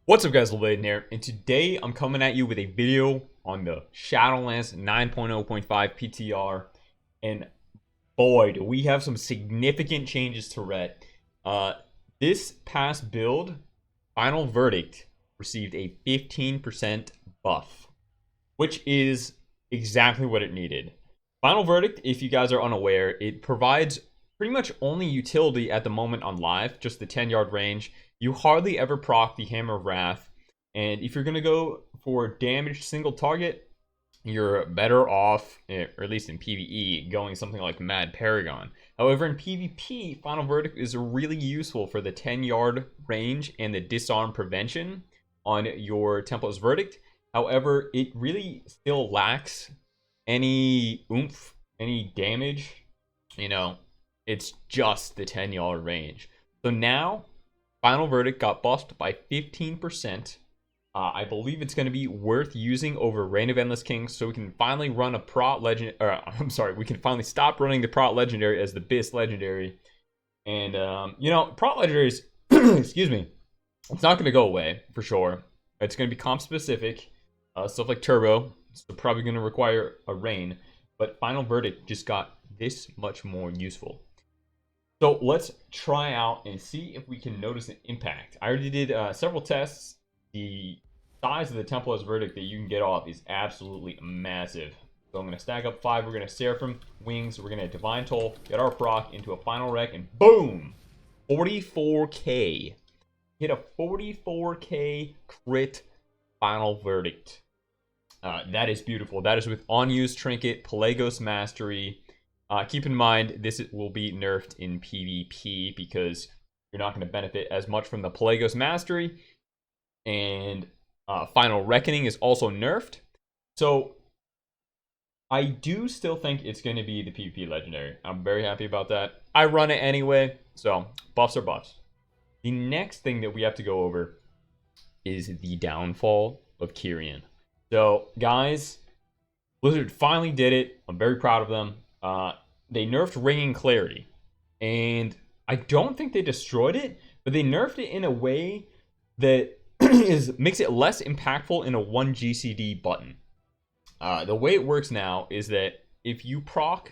What's up guys, Lvladen here, and today I'm coming at you with a video on the Shadowlands 9.0.5 PTR, and boy do we have some significant changes to ret. This past build, Final Verdict received a 15% buff, which is exactly what it needed. Final Verdict, if you guys are unaware, it provides pretty much only utility at the moment on live, just the 10-yard range. You hardly ever proc the Hammer of Wrath, and if you're going to go for damaged single target, you're better off, or at least in PvE, going something like Mad Paragon. However, in PvP, Final Verdict is really useful for the 10-yard range and the disarm prevention on your Templar's Verdict. However, it really still lacks any oomph, any damage. It's just the 10-yard range. So now, Final Verdict got buffed by 15%. I believe it's going to be worth using over Reign of Endless Kings, so we can finally run a Prot Legend. We can finally stop running the Prot Legendary as the Bis Legendary. And Prot Legendaries, excuse me, it's not going to go away for sure. It's going to be comp specific, stuff like Turbo. So probably going to require a Reign, but Final Verdict just got this much more useful. So let's try out and see if we can notice an impact. I already did several tests. The size of the Templar's Verdict that you can get off is absolutely massive. So I'm going to stack up 5. We're going to Seraphim Wings. We're going to Divine Toll, get our proc into a final wreck, and boom! 44k. Hit a 44k crit Final Verdict. That is beautiful. That is with unused Trinket, Pelagos Mastery. Keep in mind, this will be nerfed in PvP because you're not going to benefit as much from the Pelagos Mastery. And Final Reckoning is also nerfed. So I do still think it's going to be the PvP Legendary. I'm very happy about that. I run it anyway, so buffs are buffs. The next thing that we have to go over is the downfall of Kyrian. So, guys, Blizzard finally did it. I'm very proud of them. They nerfed Ringing Clarity, and I don't think they destroyed it, but they nerfed it in a way that makes it less impactful in a 1 GCD button. The way it works now is that if you proc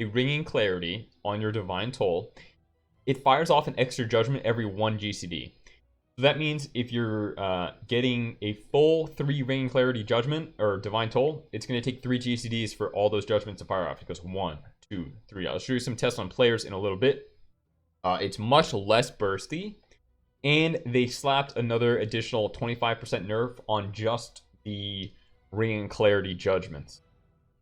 a Ringing Clarity on your Divine Toll, it fires off an extra judgment every 1 GCD. So that means if you're getting a full 3 Ringing Clarity judgment or Divine Toll, it's going to take 3 GCDs for all those judgments to fire off. It goes 1, 2, 3. I'll show you some tests on players in a little bit. It's much less bursty, and they slapped another additional 25% nerf on just the Ringing Clarity judgments.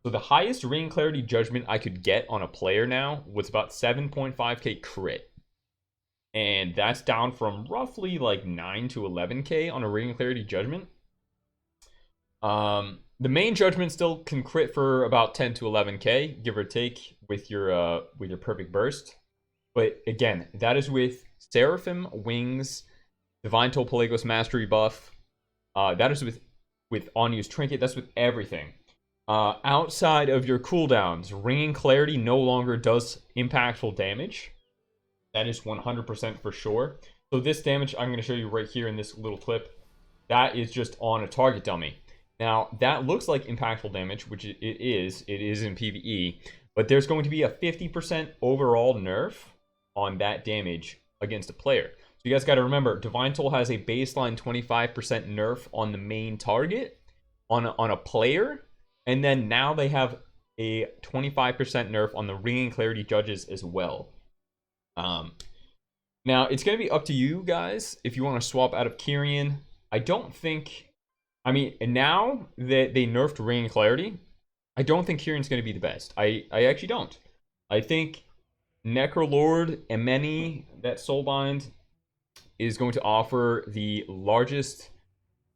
So the highest Ringing Clarity judgment I could get on a player now was about 7.5k crit. And that's down from roughly like 9 to 11k on a Ringing Clarity judgment. The main judgment still can crit for about 10 to 11k, give or take, with your perfect burst. But again, that is with Seraphim Wings, Divine Toll Pelagos Mastery buff. That is with unused Trinket. That's with everything. Outside of your cooldowns, Ringing Clarity no longer does impactful damage. That is 100% for sure. So this damage I'm going to show you right here in this little clip, that is just on a target dummy. Now, that looks like impactful damage, which it is. It is in PvE. But there's going to be a 50% overall nerf on that damage against a player. So you guys got to remember, Divine Toll has a baseline 25% nerf on the main target, on a player. And then now they have a 25% nerf on the Ringing Clarity judges as well. Now it's going to be up to you guys if you want to swap out of Kyrian. Now that they nerfed Ringing Clarity, I don't think Kyrian's going to be the best. I actually don't. I think Necrolord Emeni, that Soulbind, is going to offer the largest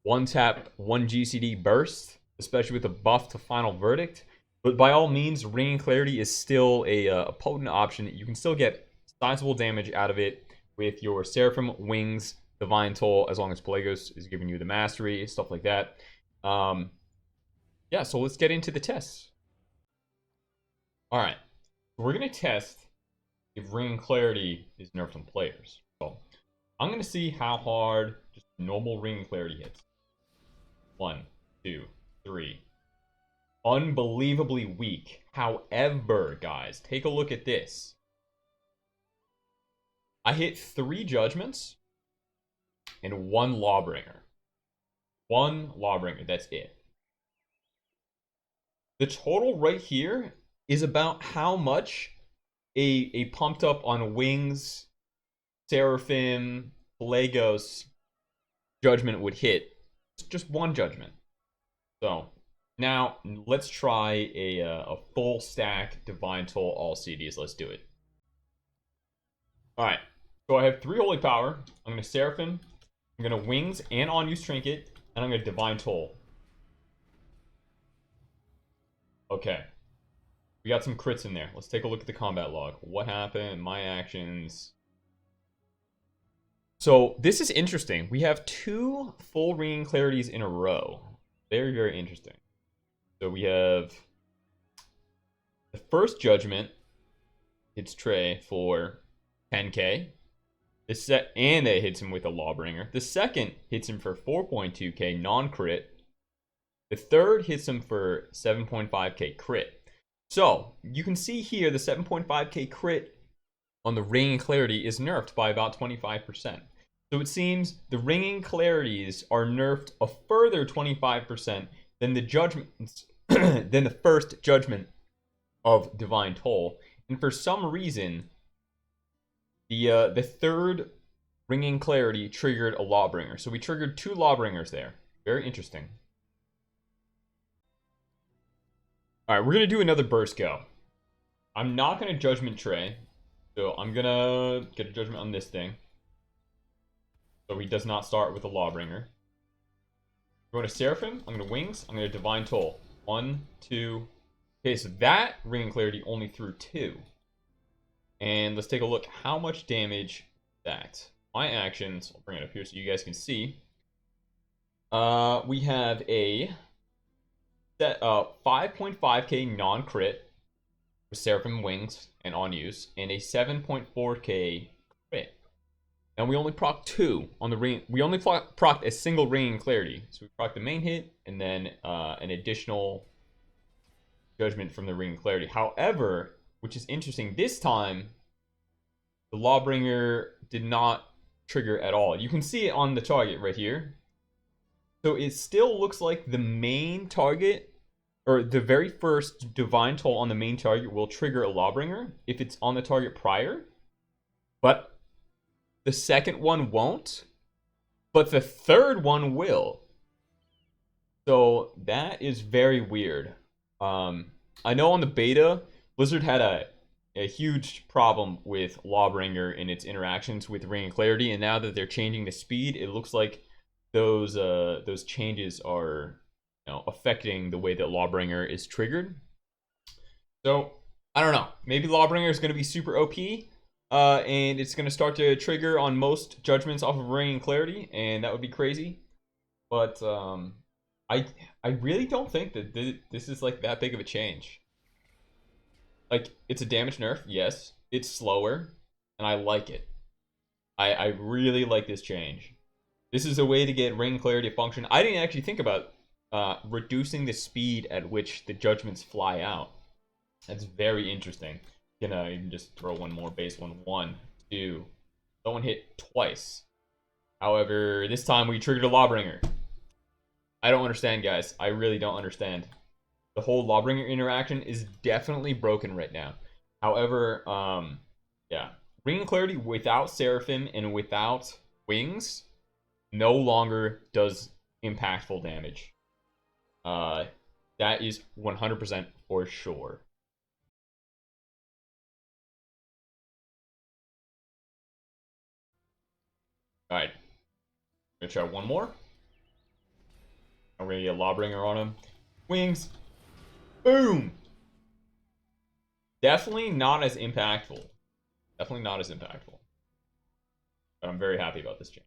one-tap 1 GCD burst, especially with the buff to Final Verdict. But by all means, Ringing Clarity is still a potent option. You can still get sizable damage out of it with your Seraphim Wings, Divine Toll, as long as Pelagos is giving you the mastery, stuff like that. Yeah, so let's get into the tests. Alright, we're going to test if Ringing Clarity is nerfed on players. So I'm going to see how hard just Normal ring clarity hits. 1, 2, 3. Unbelievably weak. However, guys, take a look at this. I hit 3 judgments and 1 lawbringer. 1 lawbringer, that's it. The total right here is about how much a pumped up on wings, Seraphim, Legos judgment would hit. Just 1 judgment. So now let's try a full stack Divine Toll all CDs. Let's do it. All right. So I have 3 Holy Power. I'm gonna Seraphim. I'm gonna Wings and On-Use Trinket, and I'm gonna Divine Toll. Okay. We got some crits in there. Let's take a look at the combat log. What happened? My actions. So this is interesting. We have 2 full ringing clarities in a row. Very, very interesting. So we have the first judgment hits Trey for 10k. And it hits him with a Lawbringer. The second hits him for 4.2k non-crit. The third hits him for 7.5k crit. So you can see here the 7.5k crit on the ringing clarity is nerfed by about 25%. So it seems the ringing clarities are nerfed a further 25% than the judgments than the first judgment of Divine Toll. And for some reason, the third ringing clarity triggered a Lawbringer. So we triggered 2 Lawbringers there. Very interesting. Alright, we're going to do another burst go. I'm not going to judgment Trey. So I'm going to get a judgment on this thing. So he does not start with a Lawbringer. We're going to Seraphim. I'm going to Wings. I'm going to Divine Toll. 1, 2. Okay, so that ringing clarity only threw 2. And let's take a look how much damage that. My actions, I'll bring it up here so you guys can see. We have a 5.5k non-crit with Seraphim Wings and On Use, and a 7.4k crit. And we only proc 2 on the ring. We only proc a single ringing clarity. So we proc the main hit and then an additional judgment from the ringing clarity. However, which is interesting, this time the Lawbringer did not trigger at all. You can see it on the target right here. So it still looks like the main target, or the very first Divine Toll on the main target will trigger a Lawbringer if it's on the target prior. But the second one won't. But the third one will. So that is very weird. I know on the beta, Blizzard had a huge problem with Lawbringer in its interactions with Ring and Clarity, and now that they're changing the speed, it looks like those changes are, affecting the way that Lawbringer is triggered. So I don't know. Maybe Lawbringer is going to be super OP, and it's going to start to trigger on most judgments off of Ring and Clarity, and that would be crazy. But I really don't think that this is like that big of a change. Like, it's a damage nerf, yes. It's slower, and I like it. I really like this change. This is a way to get ring clarity to function. I didn't actually think about reducing the speed at which the judgments fly out. That's very interesting. Gonna even just throw one more base one. 1, 2. Someone hit twice. However, this time we triggered a Lawbringer. I don't understand, guys. I really don't understand. The whole Lawbringer interaction is definitely broken right now. However, yeah. Ring and Clarity without Seraphim and without Wings no longer does impactful damage. That is 100% for sure. Alright. I'm gonna try one more. I'm gonna get a Lawbringer on him. Wings. Boom! Definitely not as impactful. Definitely not as impactful. But I'm very happy about this change.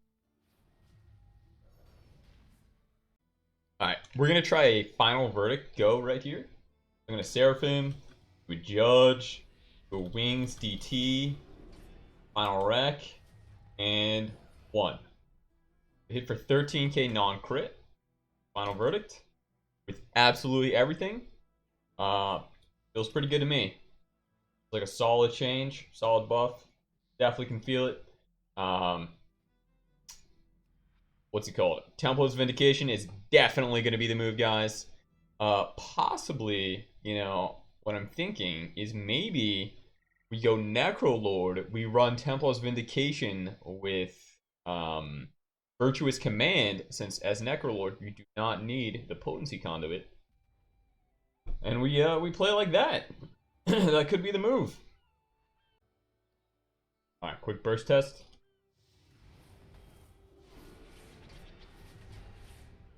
Alright, we're going to try a final verdict go right here. I'm going to Seraphim, do a Judge, do a Wings, DT, Final Wreck, and 1. Hit for 13k non-crit. Final verdict. With absolutely everything. Feels pretty good to me. It's like a solid change, solid buff. Definitely can feel it. What's it called? Templar's Vindication is definitely going to be the move, guys. Possibly, you know, what I'm thinking is maybe we go Necrolord, we run Templar's Vindication with Virtuous Command, since as Necrolord you do not need the potency conduit. And we play like that. That could be the move. Alright, quick burst test.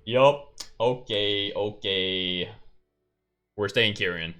Yup. Okay. We're staying Kyrian.